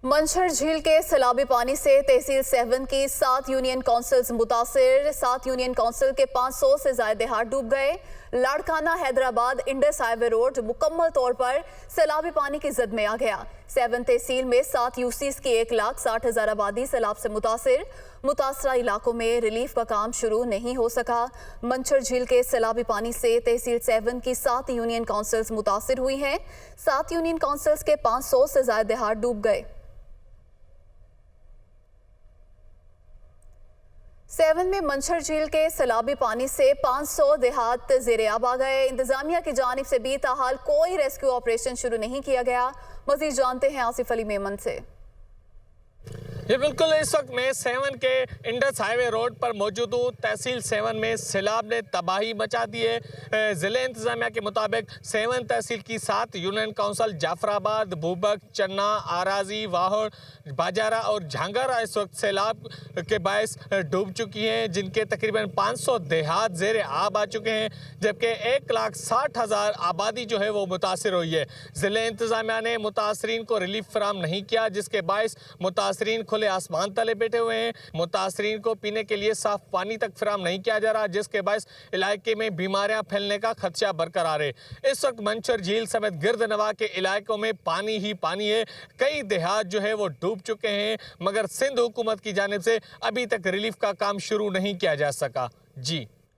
मंछर झील के सैलाबी पानी से तहसील 7 की 7 यूनियन काउंसिल्स मुतासिर। 7 यूनियन काउंसिल के 500 से ज्यादा देहात डूब गए। Larkana Hyderabad Indus highway road मुकम्मल तौर पर सैलाबी पानी की जद में आ गया। 7 तहसील में 7 यूसीज की 1,60,000 आबादी सैलाब से मुतासिर। मुतासरा इलाकों में रिलीफ का काम शुरू नहीं हो सका। मंछर झील के सैलाबी पानी से तहसील 7 की 7 यूनियन काउंसिल्स मुतासिर हुई हैं। 7 यूनियन काउंसिल्स के 500 से ज्यादा देहात डूब गए। 7 में मंछर झील के सैलाबी पानी से 500 देहात ज़ेरे आब आ गए। इंतजामिया की जानिब से भी ताहाल कोई रेस्क्यू ऑपरेशन शुरू नहीं किया गया। मजीद जानते हैं आसिफ अली मेमन से। ये बिल्कुल इस वक्त मैं 7 के इंडस हाईवे रोड पर मौजूद हूँ। तहसील 7 में सैलाब ने तबाही मचा दी है। ज़िले इंतजामिया के मुताबिक 7 तहसील की 7 यूनियन काउंसिल जाफराबाद, भूबक, चन्ना, आराजी, वाहौर, बाजारा और झांगारा इस वक्त सैलाब के बायस डूब चुकी हैं, जिनके तकरीबन 500 देहात ज़ेरे आब आ चुके हैं, जबकि 1,60,000 आबादी जो है वो मुतासर हुई है। ज़िले इंतजामिया ने मुतासरीन को रिलीफ फराम नहीं किया, जिसके बायस मुतासरीन खुले आसमान तले बैठे हुए हैं। मुतासरीन को पीने के लिए साफ पानी तक फराम नहीं किया जा रहा, जिसके बायस इलाके में बीमारियां फैलने का खदशा बरकरार है। इस वक्त मंछर झील समेत गिरद नवा के इलाकों में पानी ही पानी है। कई देहात जो है वो डूब चुके हैं, मगर सिंध हुकूमत की जानिब से अभी तक रिलीफ का काम शुरू नहीं किया जा सका। जी।